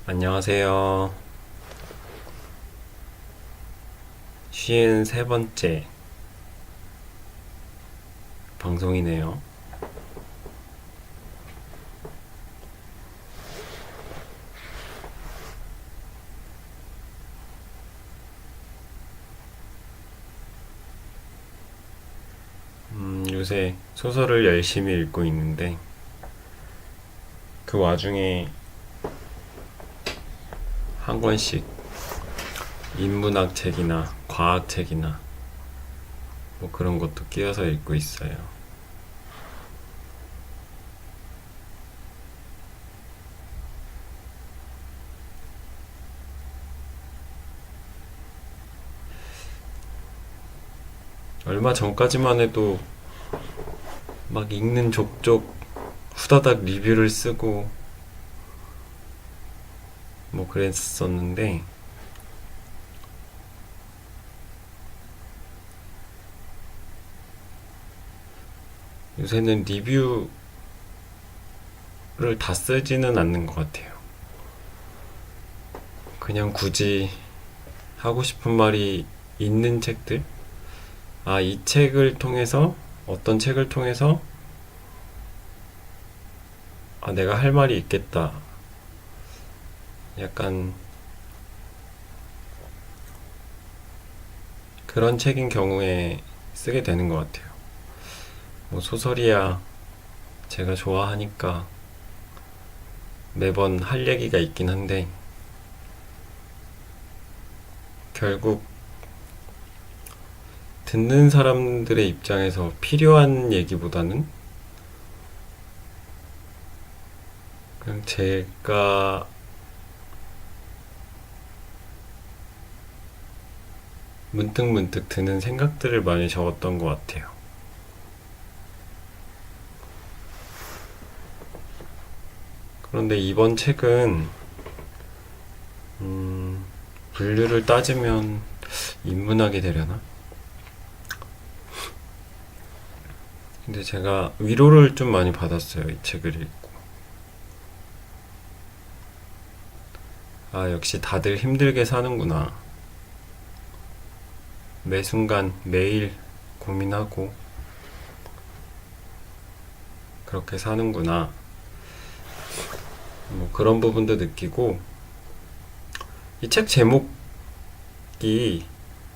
안녕하세요. 53번째 방송이네요. 요새 소설을 열심히 읽고 있는데 그 와중에 한 권씩 인문학 책이나 과학 책이나 뭐 그런 것도 끼워서 읽고 있어요. 얼마 전까지만 해도 막 읽는 족족 후다닥 리뷰를 쓰고 뭐 그랬었는데 요새는 리뷰를 다 쓰지는 않는 것 같아요. 그냥 굳이 하고 싶은 말이 있는 책들? 이 책을 통해서, 어떤 책을 통해서, 내가 할 말이 있겠다. 약간 그런 책인 경우에 쓰게 되는 것 같아요. 뭐 소설이야 제가 좋아하니까 매번 할 얘기가 있긴 한데, 결국 듣는 사람들의 입장에서 필요한 얘기보다는 그냥 제가 문득문득 드는 생각들을 많이 적었던 것 같아요. 그런데 이번 책은 분류를 따지면 인문학이 되려나? 근데 제가 위로를 좀 많이 받았어요. 이 책을 읽고. 역시 다들 힘들게 사는구나. 매 순간 매일 고민하고 그렇게 사는구나. 뭐 그런 부분도 느끼고, 이 책 제목이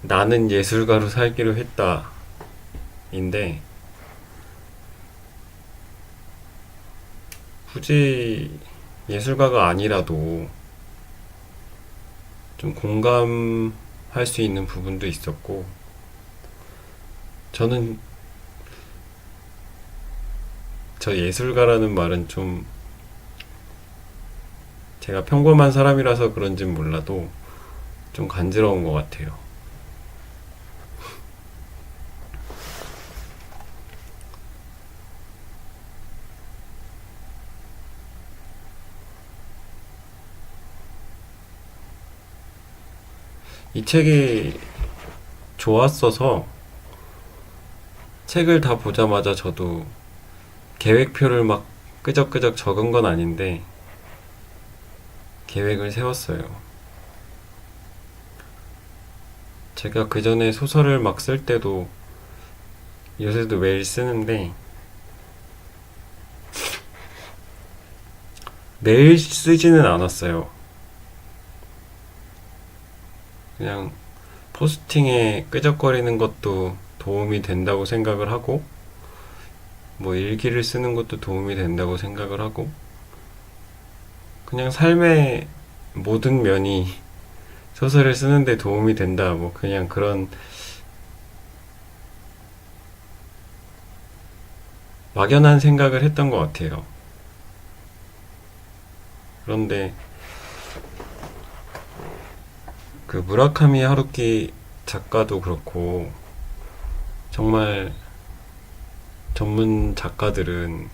나는 예술가로 살기로 했다 인데, 굳이 예술가가 아니라도 좀 공감할 수 있는 부분도 있었고, 저는 저 예술가라는 말은 좀 제가 평범한 사람이라서 그런진 몰라도 좀 간지러운 것 같아요. 이 책이 좋았어서 책을 다 보자마자 저도 계획표를 막 끄적끄적 적은 건 아닌데 계획을 세웠어요. 제가 그 전에 소설을 막 쓸 때도, 요새도 매일 쓰는데, 매일 쓰지는 않았어요. 그냥 포스팅에 끄적거리는 것도 도움이 된다고 생각을 하고, 뭐 일기를 쓰는 것도 도움이 된다고 생각을 하고, 그냥 삶의 모든 면이 소설을 쓰는데 도움이 된다, 뭐 그냥 그런 막연한 생각을 했던 것 같아요. 그런데 그 무라카미 하루키 작가도 그렇고, 정말 전문 작가들은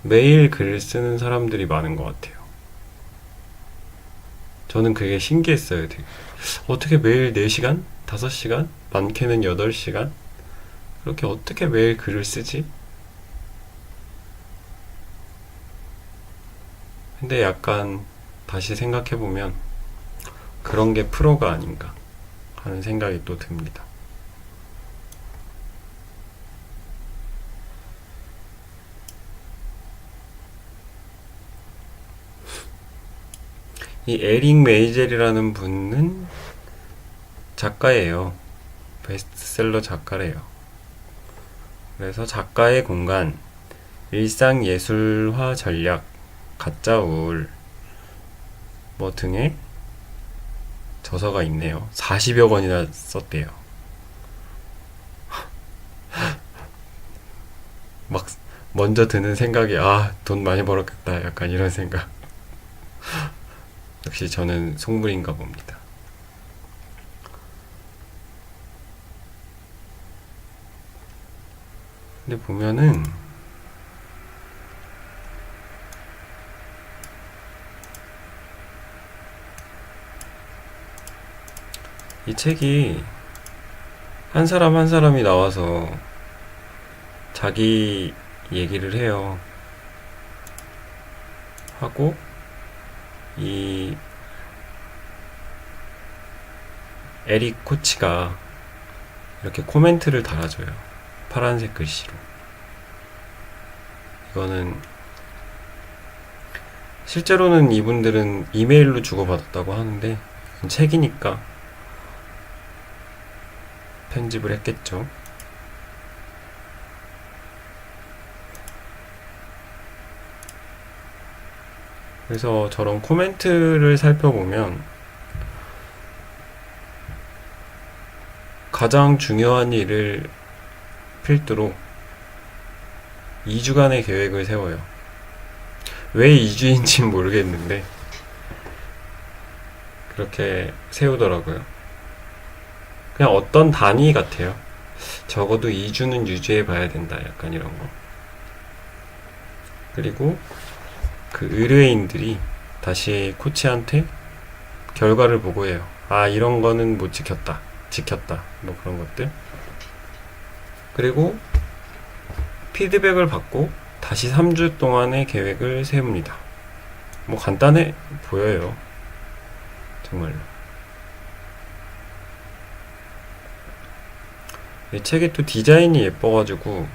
매일 글을 쓰는 사람들이 많은 것 같아요. 저는 그게 신기했어요. 되게. 어떻게 매일 4시간? 5시간? 많게는 8시간? 그렇게 어떻게 매일 글을 쓰지? 근데 약간 다시 생각해보면 그런 게 프로가 아닌가 하는 생각이 또 듭니다. 이 에릭 메이젤이라는 분은 작가예요. 베스트셀러 작가래요. 그래서 작가의 공간, 일상예술화 전략, 가짜 우울 뭐 등의 저서가 있네요. 40여 권이나 썼대요. 막 먼저 드는 생각이 돈 많이 벌었겠다 약간 이런 생각. 역시 저는 속물인가 봅니다. 근데 보면은 이 책이 한 사람 한 사람이 나와서 자기 얘기를 해요. 하고 이 에릭 코치가 이렇게 코멘트를 달아줘요. 파란색 글씨로. 이거는 실제로는 이분들은 이메일로 주고받았다고 하는데 책이니까 편집을 했겠죠. 그래서 저런 코멘트를 살펴보면 가장 중요한 일을 필두로 2주간의 계획을 세워요. 왜 2주인지는 모르겠는데 그렇게 세우더라고요. 그냥 어떤 단위 같아요. 적어도 2주는 유지해 봐야 된다. 약간 이런 거. 그리고 그 의뢰인들이 다시 코치한테 결과를 보고해요. 이런 거는 못 지켰다. 지켰다. 뭐 그런 것들. 그리고 피드백을 받고 다시 3주 동안의 계획을 세웁니다. 뭐 간단해 보여요. 정말로. 이 책이 또 디자인이 예뻐가지고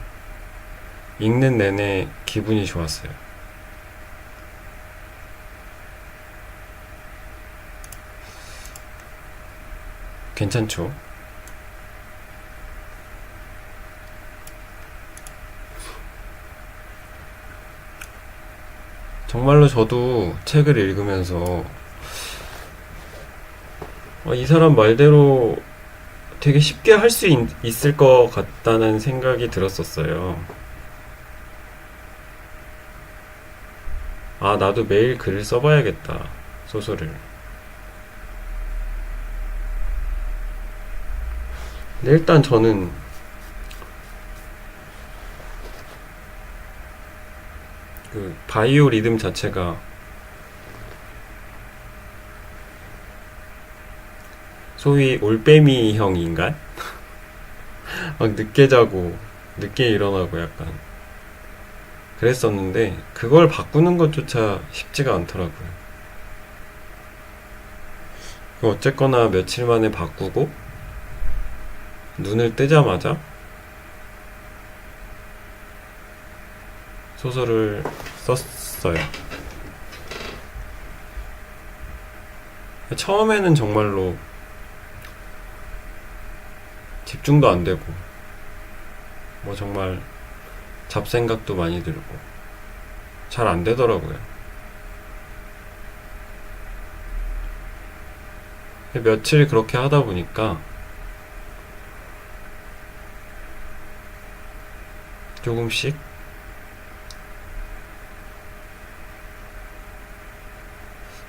읽는 내내 기분이 좋았어요. 괜찮죠? 정말로 저도 책을 읽으면서 이 사람 말대로 되게 쉽게 할 수 있을 것 같다는 생각이 들었었어요. 나도 매일 글을 써봐야겠다. 소설을. 근데 일단 저는 그 바이오 리듬 자체가 소위 올빼미형 인간? 막 늦게 자고 늦게 일어나고 약간 그랬었는데 그걸 바꾸는 것조차 쉽지가 않더라고요. 어쨌거나 며칠 만에 바꾸고 눈을 뜨자마자 소설을 썼어요. 처음에는 정말로 집중도 안 되고 뭐 정말 잡생각도 많이 들고 잘 안 되더라고요. 며칠 그렇게 하다 보니까 조금씩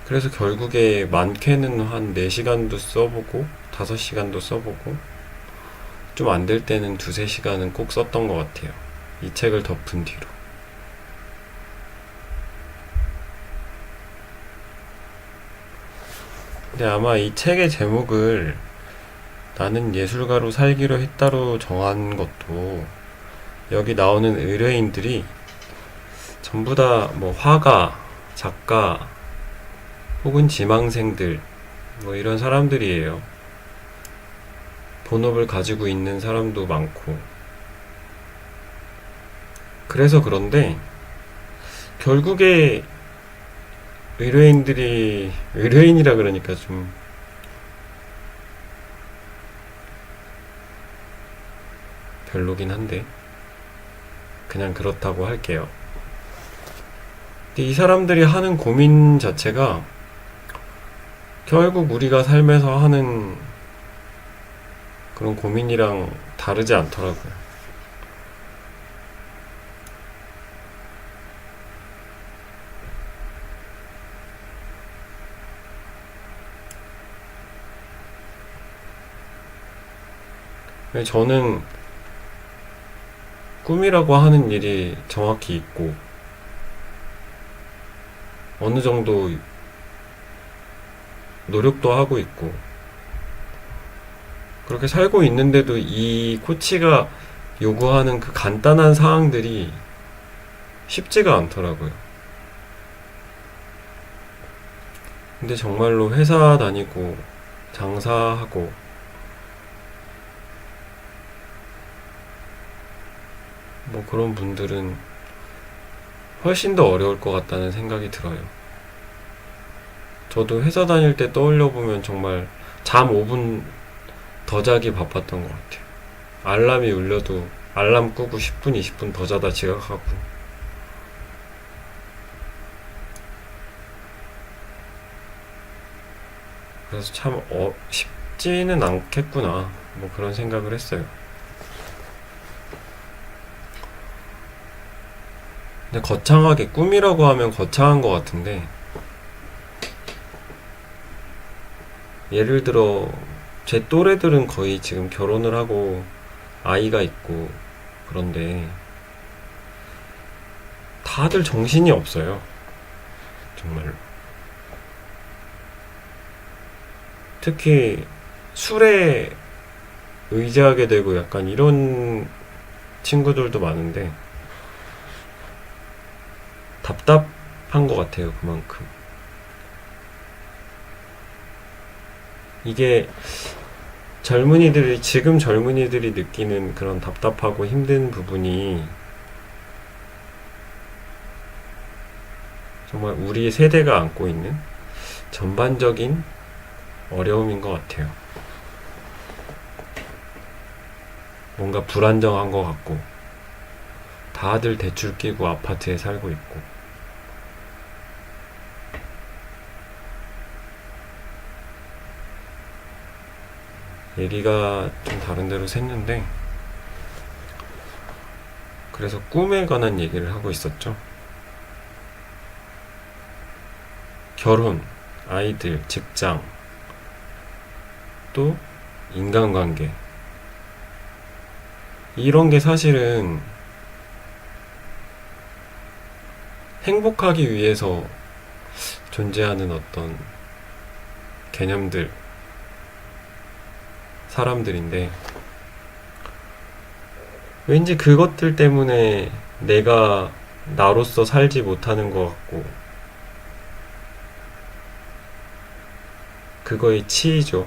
그래서 결국에 많게는 한 4시간도 써보고 5시간도 써보고 좀 안 될 때는 2-3시간은 꼭 썼던 것 같아요. 이 책을 덮은 뒤로. 근데 아마 이 책의 제목을 나는 예술가로 살기로 했다로 정한 것도 여기 나오는 의뢰인들이 전부 다 뭐 화가, 작가, 혹은 지망생들, 뭐 이런 사람들이에요. 본업을 가지고 있는 사람도 많고. 그래서 그런데 결국에 의뢰인이라 그러니까 좀 별로긴 한데 그냥 그렇다고 할게요. 근데 이 사람들이 하는 고민 자체가 결국 우리가 삶에서 하는 그런 고민이랑 다르지 않더라고요. 저는 꿈이라고 하는 일이 정확히 있고 어느 정도 노력도 하고 있고 그렇게 살고 있는데도 이 코치가 요구하는 그 간단한 사항들이 쉽지가 않더라고요. 근데 정말로 회사 다니고 장사하고 뭐 그런 분들은 훨씬 더 어려울 것 같다는 생각이 들어요. 저도 회사 다닐 때 떠올려 보면 정말 잠 5분 더 자기 바빴던 것 같아요. 알람이 울려도 알람 끄고 10분, 20분 더 자다 지각하고. 그래서 참 쉽지는 않겠구나 뭐 그런 생각을 했어요. 근데 거창하게 꿈이라고 하면 거창한 것 같은데 예를 들어 제 또래들은 거의 지금 결혼을 하고 아이가 있고 그런데 다들 정신이 없어요. 정말로. 특히 술에 의지하게 되고 약간 이런 친구들도 많은데 답답한 것 같아요. 그만큼. 이게 지금 젊은이들이 느끼는 그런 답답하고 힘든 부분이 정말 우리 세대가 안고 있는 전반적인 어려움인 것 같아요. 뭔가 불안정한 것 같고, 다들 대출 끼고 아파트에 살고 있고, 얘기가 좀 다른 데로 샜는데, 그래서 꿈에 관한 얘기를 하고 있었죠. 결혼, 아이들, 직장, 또 인간관계. 이런 게 사실은 행복하기 위해서 존재하는 어떤 개념들, 사람들인데, 왠지 그것들 때문에 내가 나로서 살지 못하는 것 같고, 그거의 치이죠.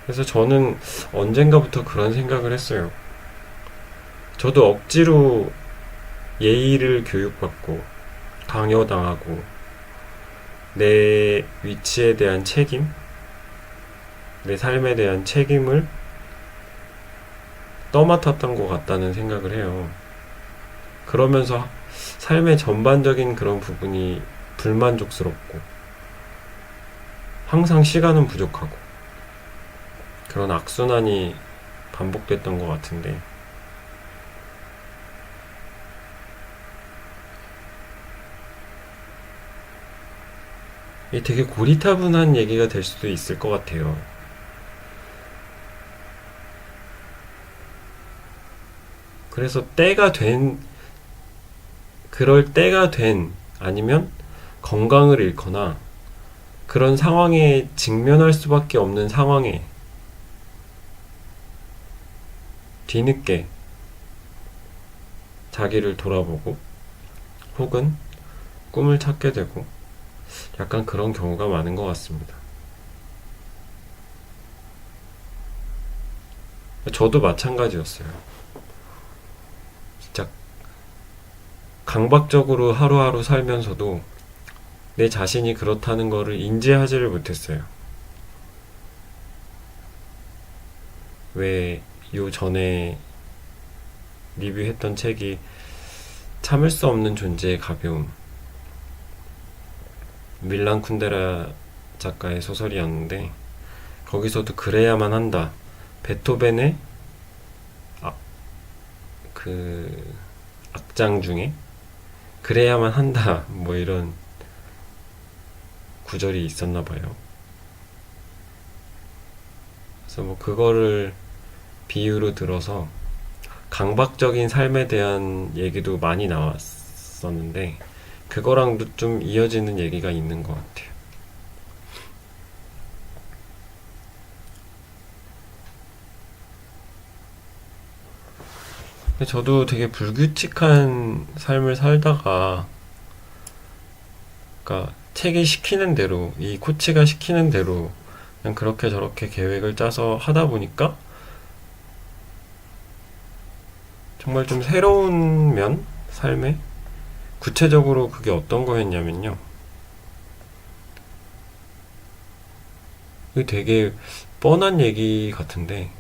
그래서 저는 언젠가부터 그런 생각을 했어요. 저도 억지로 예의를 교육받고, 강요당하고, 내 위치에 대한 책임, 내 삶에 대한 책임을 떠맡았던 것 같다는 생각을 해요. 그러면서 삶의 전반적인 그런 부분이 불만족스럽고, 항상 시간은 부족하고, 그런 악순환이 반복됐던 것 같은데, 이게 되게 고리타분한 얘기가 될 수도 있을 것 같아요. 그래서 그럴 때가 된, 아니면 건강을 잃거나, 그런 상황에 직면할 수밖에 없는 상황에 뒤늦게 자기를 돌아보고 혹은 꿈을 찾게 되고 약간 그런 경우가 많은 것 같습니다. 저도 마찬가지였어요. 진짜 강박적으로 하루하루 살면서도 내 자신이 그렇다는 거를 인지하지를 못했어요. 왜 요 전에 리뷰했던 책이 참을 수 없는 존재의 가벼움, 밀란 쿤데라 작가의 소설이었는데 거기서도 그래야만 한다, 베토벤의 그 악장 중에 그래야만 한다 뭐 이런 구절이 있었나 봐요. 그래서 뭐 그거를 비유로 들어서 강박적인 삶에 대한 얘기도 많이 나왔었는데 그거랑도 좀 이어지는 얘기가 있는 것 같아요. 저도 되게 불규칙한 삶을 살다가, 그러니까 책이 시키는 대로, 이 코치가 시키는 대로 그냥 그렇게 저렇게 계획을 짜서 하다 보니까 정말 좀 새로운 면? 삶에? 구체적으로 그게 어떤 거였냐면요. 이게 되게 뻔한 얘기 같은데,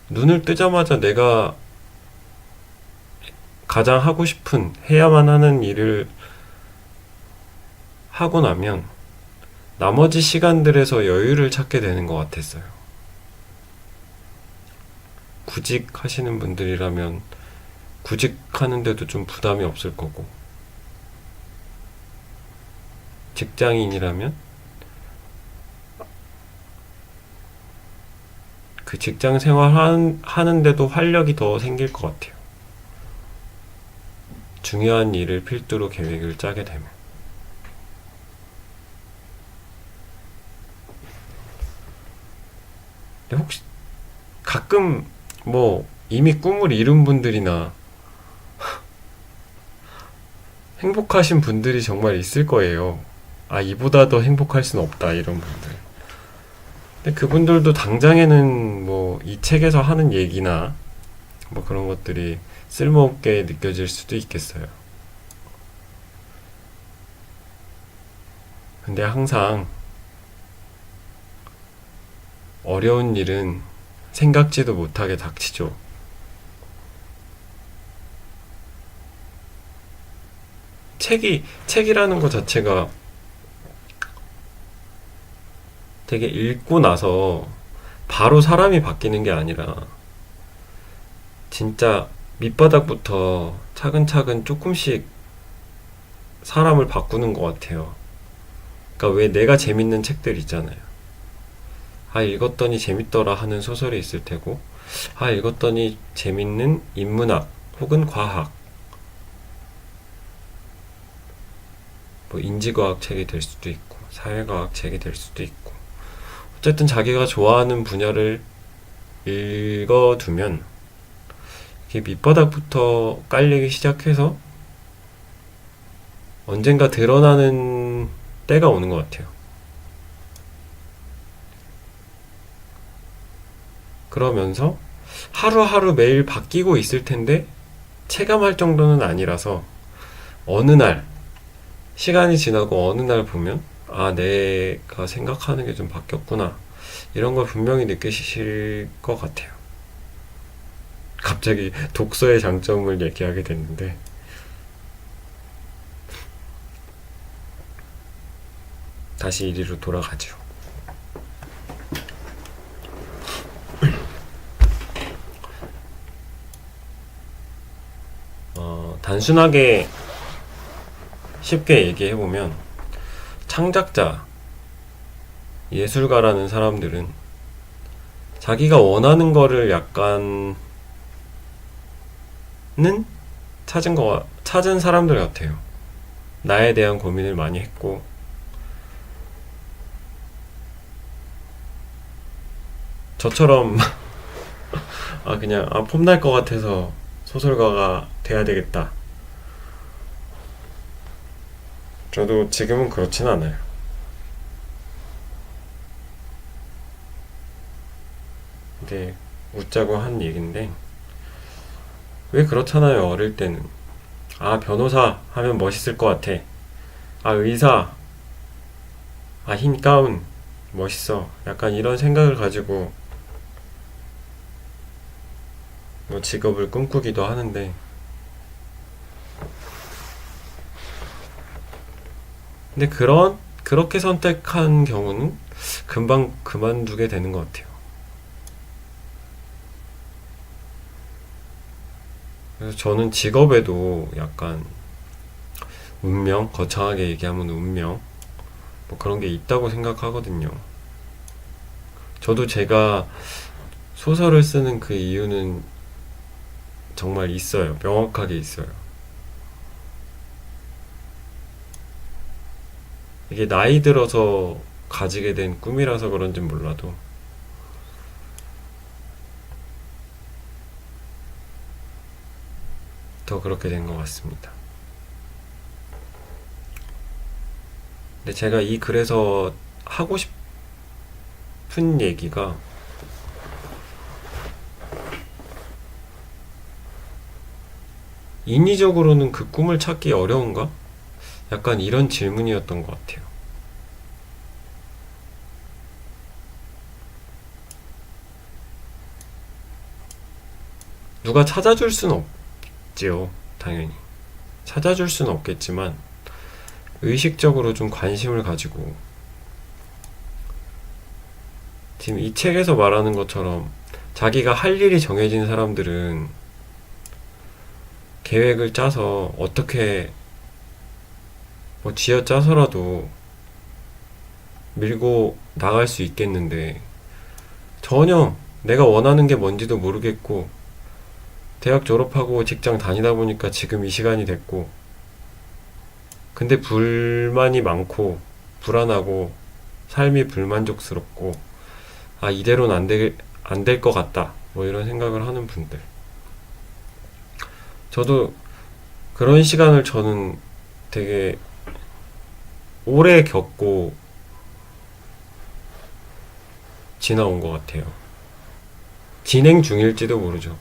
눈을 뜨자마자 내가 가장 하고 싶은, 해야만 하는 일을 하고 나면 나머지 시간들에서 여유를 찾게 되는 것 같았어요. 구직 하시는 분들이라면 구직하는데도 좀 부담이 없을 거고, 직장인이라면 그 직장 생활 하는데도 활력이 더 생길 것 같아요. 중요한 일을 필두로 계획을 짜게 되면. 근데 혹시 가끔 뭐 이미 꿈을 이룬 분들이나 행복하신 분들이 정말 있을 거예요. 아, 이보다 더 행복할 순 없다, 이런 분들. 근데 그분들도 당장에는 뭐 이 책에서 하는 얘기나 뭐 그런 것들이 쓸모없게 느껴질 수도 있겠어요. 근데 항상 어려운 일은 생각지도 못하게 닥치죠. 책이라는 것 자체가 되게 읽고 나서 바로 사람이 바뀌는 게 아니라 진짜 밑바닥부터 차근차근 조금씩 사람을 바꾸는 것 같아요. 그러니까 왜 내가 재밌는 책들 있잖아요. 아, 읽었더니 재밌더라 하는 소설이 있을 테고, 아, 읽었더니 재밌는 인문학 혹은 과학, 뭐 인지과학 책이 될 수도 있고 사회과학 책이 될 수도 있고, 어쨌든 자기가 좋아하는 분야를 읽어두면 이게 밑바닥부터 깔리기 시작해서 언젠가 드러나는 때가 오는 것 같아요. 그러면서 하루하루 매일 바뀌고 있을 텐데 체감할 정도는 아니라서 어느 날, 시간이 지나고 어느 날 보면 아, 내가 생각하는 게 좀 바뀌었구나, 이런 걸 분명히 느끼실 것 같아요. 갑자기 독서의 장점을 얘기하게 됐는데, 다시 이리로 돌아가죠. 단순하게 쉽게 얘기해보면 창작자, 예술가라는 사람들은 자기가 원하는 거를 약간은 찾은 사람들 같아요. 나에 대한 고민을 많이 했고, 저처럼 그냥 폼날 것 같아서 소설가가 돼야 되겠다, 저도 지금은 그렇진 않아요. 근데 웃자고 한 얘긴데 왜 그렇잖아요. 어릴 때는 아 변호사 하면 멋있을 것 같아. 아 의사, 아 흰 가운 멋있어. 약간 이런 생각을 가지고 뭐 직업을 꿈꾸기도 하는데 근데 그렇게 선택한 경우는 금방 그만두게 되는 것 같아요. 그래서 저는 직업에도 약간 운명, 거창하게 얘기하면 운명, 뭐 그런 게 있다고 생각하거든요. 저도 제가 소설을 쓰는 그 이유는 정말 있어요. 명확하게 있어요. 이게 나이 들어서 가지게 된 꿈이라서 그런진 몰라도 더 그렇게 된 것 같습니다. 근데 제가 이 글에서 하고 싶은 얘기가 인위적으로는 그 꿈을 찾기 어려운가? 약간 이런 질문이었던 것 같아요. 누가 찾아줄 수는 없지요, 당연히. 찾아줄 수는 없겠지만, 의식적으로 좀 관심을 가지고, 지금 이 책에서 말하는 것처럼, 자기가 할 일이 정해진 사람들은 계획을 짜서 어떻게 뭐 쥐어 짜서라도 밀고 나갈 수 있겠는데, 전혀 내가 원하는 게 뭔지도 모르겠고, 대학 졸업하고 직장 다니다 보니까 지금 이 시간이 됐고, 근데 불만이 많고, 불안하고, 삶이 불만족스럽고, 아, 이대로는 안 될 것 같다. 뭐 이런 생각을 하는 분들. 저도 그런 시간을 저는 되게 오래 겪고 지나온 것 같아요. 진행 중일지도 모르죠.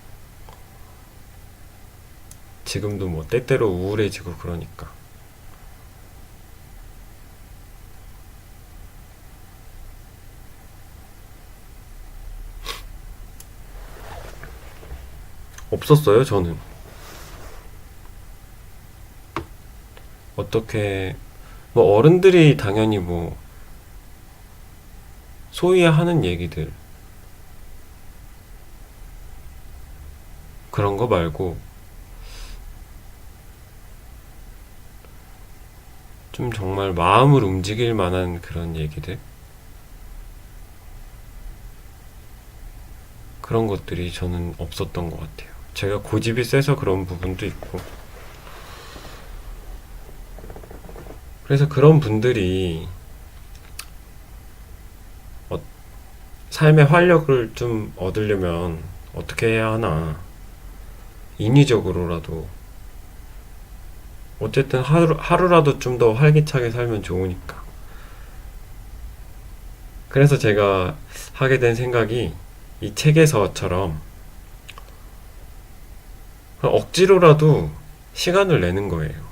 지금도 뭐 때때로 우울해지고 그러니까. 없었어요, 저는. 어떻게, 뭐 어른들이 당연히 뭐 소위 하는 얘기들, 그런 거 말고, 좀 정말 마음을 움직일 만한 그런 얘기들? 그런 것들이 저는 없었던 것 같아요. 제가 고집이 세서 그런 부분도 있고. 그래서 그런 분들이 어, 삶의 활력을 좀 얻으려면 어떻게 해야 하나. 인위적으로라도. 어쨌든 하루라도 좀 더 활기차게 살면 좋으니까. 그래서 제가 하게 된 생각이 이 책에서처럼 억지로라도 시간을 내는 거예요.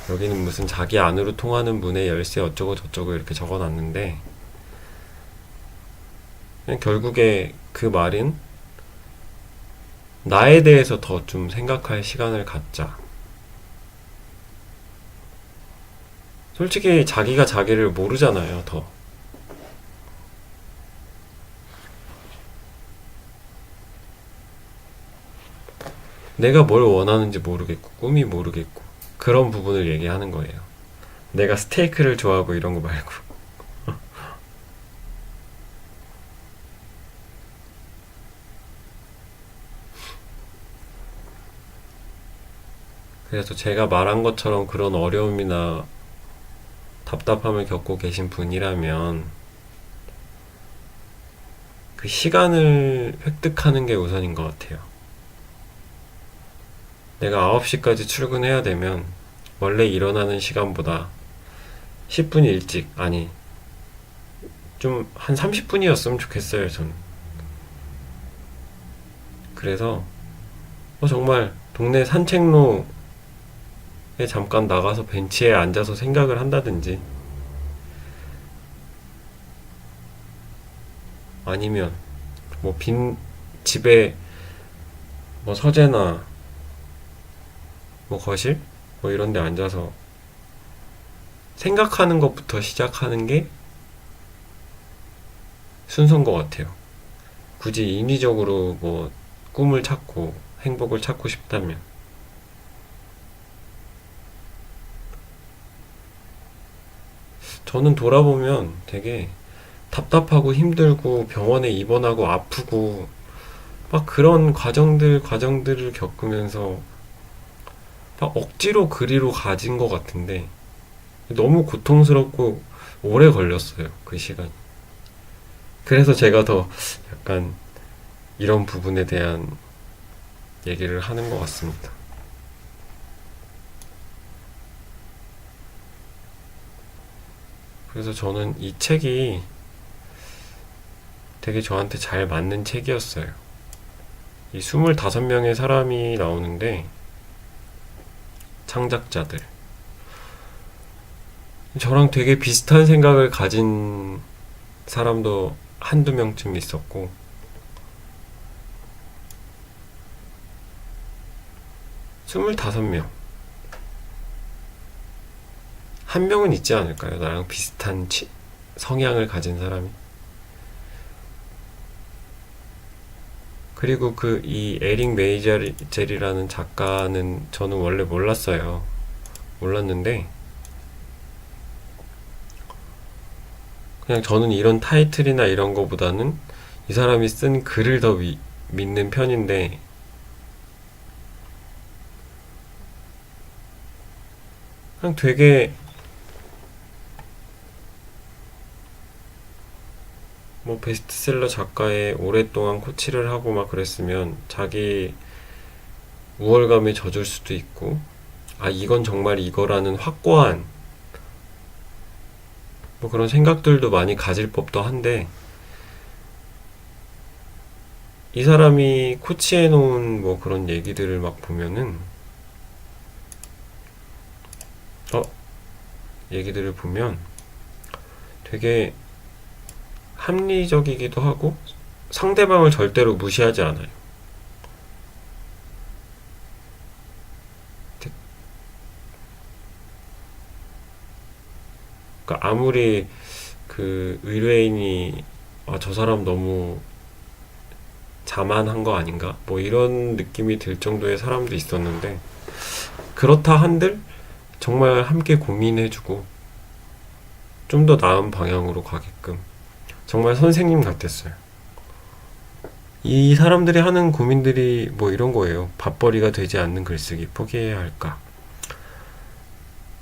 여기는 무슨 자기 안으로 통하는 문의 열쇠 어쩌고 저쩌고 이렇게 적어놨는데 그냥 결국에 그 말은 나에 대해서 더 좀 생각할 시간을 갖자. 솔직히 자기가 자기를 모르잖아요, 더. 내가 뭘 원하는지 모르겠고, 꿈이 모르겠고, 그런 부분을 얘기하는 거예요. 내가 스테이크를 좋아하고 이런 거 말고. 그래서 제가 말한 것처럼 그런 어려움이나 답답함을 겪고 계신 분이라면 그 시간을 획득하는 게 우선인 것 같아요. 내가 9시까지 출근해야 되면 원래 일어나는 시간보다 10분 일찍, 아니, 좀 한 30분이었으면 좋겠어요, 저는. 그래서 정말 동네 산책로에 잠깐 나가서 벤치에 앉아서 생각을 한다든지, 아니면 뭐 빈 집에 뭐 서재나 뭐 거실 뭐 이런 데 앉아서 생각하는 것부터 시작하는 게 순서인 것 같아요. 굳이 인위적으로 뭐 꿈을 찾고 행복을 찾고 싶다면. 저는 돌아보면 되게 답답하고 힘들고 병원에 입원하고 아프고 막 그런 과정들을 겪으면서 막 억지로 그리로 가진 것 같은데 너무 고통스럽고 오래 걸렸어요, 그 시간이. 그래서 제가 더 약간 이런 부분에 대한 얘기를 하는 것 같습니다. 그래서 저는 이 책이 되게 저한테 잘 맞는 책이었어요. 이 25명의 사람이 나오는데, 창작자들. 저랑 되게 비슷한 생각을 가진 사람도 한두 명쯤 있었고, 25명. 한 명은 있지 않을까요? 나랑 비슷한 성향을 가진 사람이. 그리고 이 에릭 메이젤이라는 작가는 저는 원래 몰랐어요. 몰랐는데, 그냥 저는 이런 타이틀이나 이런 거보다는 이 사람이 쓴 글을 더 믿는 편인데, 그냥 되게 뭐 베스트셀러 작가에 오랫동안 코치를 하고 막 그랬으면 자기 우월감에 젖을 수도 있고, 아, 이건 정말 이거라는 확고한 뭐 그런 생각들도 많이 가질 법도 한데, 이 사람이 코치해 놓은 뭐 그런 얘기들을 막 보면은 얘기들을 보면 되게 합리적이기도 하고 상대방을 절대로 무시하지 않아요. 그러니까 아무리 그 의뢰인이 저 사람 너무 자만한 거 아닌가? 뭐 이런 느낌이 들 정도의 사람도 있었는데, 그렇다 한들 정말 함께 고민해주고 좀 더 나은 방향으로 가게끔 정말 선생님 같았어요. 이 사람들이 하는 고민들이 뭐 이런 거예요. 밥벌이가 되지 않는 글쓰기 포기해야 할까?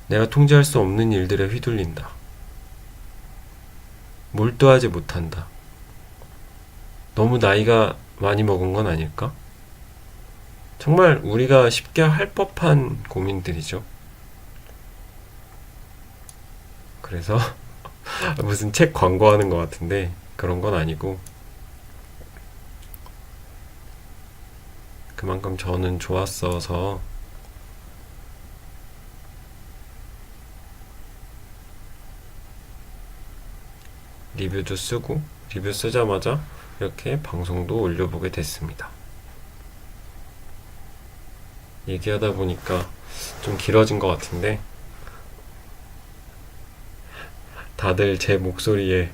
내가 통제할 수 없는 일들에 휘둘린다. 몰두하지 못한다. 너무 나이가 많이 먹은 건 아닐까? 정말 우리가 쉽게 할 법한 고민들이죠. 그래서 무슨 책 광고하는 것 같은데 그런 건 아니고, 그만큼 저는 좋았어서 리뷰도 쓰고, 리뷰 쓰자마자 이렇게 방송도 올려보게 됐습니다. 얘기하다 보니까 좀 길어진 것 같은데, 다들 제 목소리에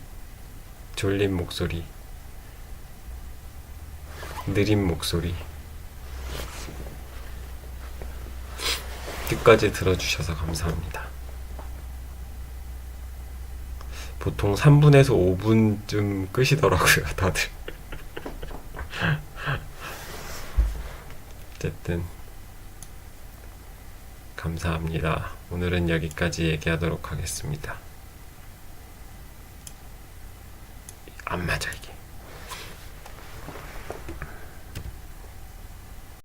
졸린 목소리, 느린 목소리 끝까지 들어주셔서 감사합니다. 보통 3분에서 5분쯤 끄시더라고요, 다들. 어쨌든 감사합니다. 오늘은 여기까지 얘기하도록 하겠습니다. 안 맞아 이게.